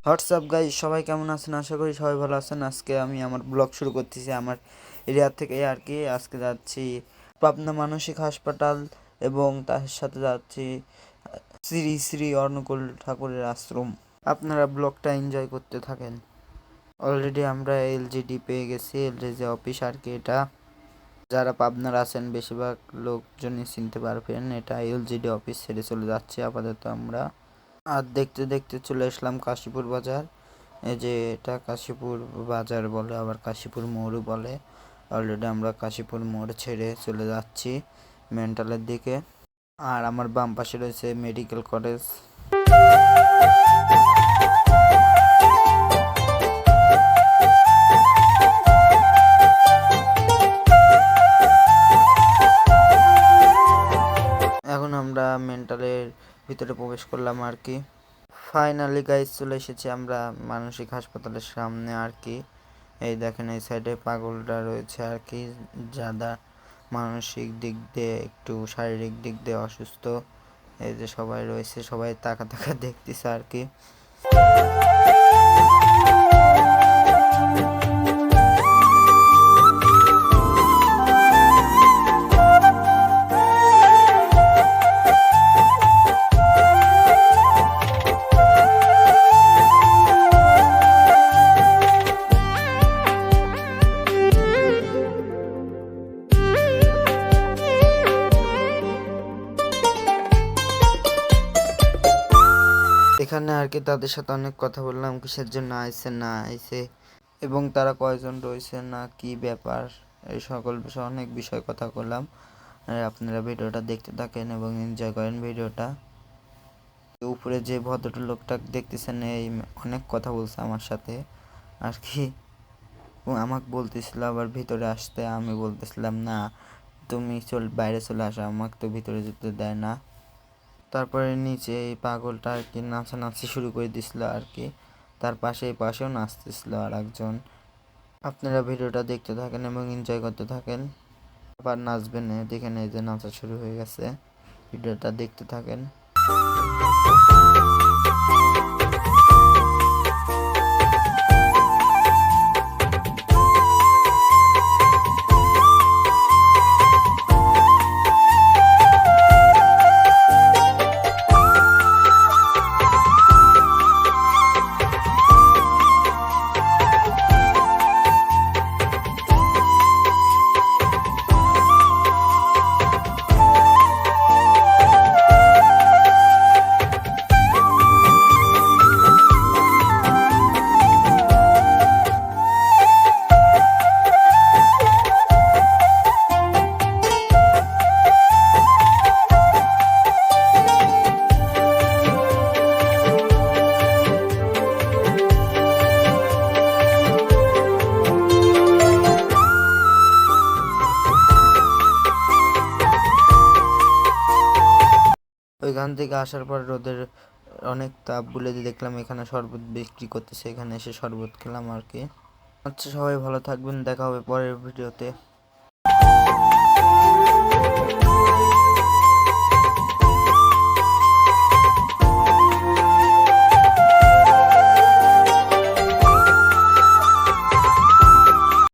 WhatsApp guys, সবাই কেমন আছেন? আশা করি সবাই ভালো আছেন। আজকে আমি আমার ব্লগ শুরু করতেছি আমার এরিয়া থেকে আর কি। আজকে যাচ্ছি পাবনা মানসিক হাসপাতাল এবং তার সাথে যাচ্ছি শ্রী শ্রী অনুকূল ঠাকুরের আশ্রম। আপনারা ব্লগটা এনজয় করতে থাকেন। অলরেডি আমরা এলজিডি পেয়ে গেছি, এলজিডি অফিস আর কি। এটা যারা পাবনার আছেন বেশিরভাগ লোকজনই চিনতে পারবেন। এটা এলজিডি অফিস ছেড়ে চলে যাচ্ছি আপাতত আমরা। আর দেখতে দেখতে চলে আসলাম কাশীপুর বাজার। এই যে এটা কাশীপুর বাজার বলে, আবার কাশীপুর মোড়ও বলে। অলরেডি আমরা কাশীপুর মোড় ছেড়ে চলে যাচ্ছি মেন্টালের দিকে। আর আমার বাম পাশে রয়েছে মেডিকেল কলেজ। এখন আমরা মেন্টালের ভিতরে প্রবেশ করলাম আর কি। ফাইনালি গাইজ চলে এসেছি আমরা মানসিক হাসপাতালের সামনে আর কি। এই দেখেন এই সাইডে পাগলটা রয়েছে আর কি, যারা মানসিক দিক দিয়ে একটু শারীরিক দিক দিয়ে অসুস্থ। এই যে সবাই রয়েছে, সবাই তাকা তাকা দেখতেছে আর কি। এখানে আর কি তাদের সাথে অনেক কথা বললাম, কিসের জন্য আইছে না আইছে এবং তারা কয়জন রয়েছে না কি ব্যাপার, এই সকল বিষয়ে অনেক বিষয় কথা বললাম। আপনারা ভিডিওটা দেখতে থাকেন এবং এনজয় করেন ভিডিওটা। উপরে যে ভদ্রলোকটা দেখতেছেন এই অনেক কথা বলছে আমার সাথে আর কি। আমাকে বলতেছিল আবার ভিতরে আসতে, আমি বলতেছিলাম না তুমি বাইরে চলে আসো, আমাকে তো ভিতরে যেতে দেয় না। তারপরে নিচে এই পাগলটা আর কি নাচানাচি শুরু করে দিছিল আর কি। তার পাশেও নাচতেছিল আর একজন। আপনারা ভিডিওটা দেখতে থাকেন এবং এনজয় করতে থাকেন। আবার নাচবেন, দেখেন এই যে নাচা শুরু হয়ে গেছে। ভিডিওটা দেখতে থাকেন। ওইখান থেকে আসার পর রোদের অনেক তাপ বলে দেখলাম এখানে শরবত বিক্রি করতেছে, এখানে এসে শরবত খেলাম আর কি। আচ্ছা, সবাই ভালো থাকবেন, দেখা হবে পরের ভিডিওতে।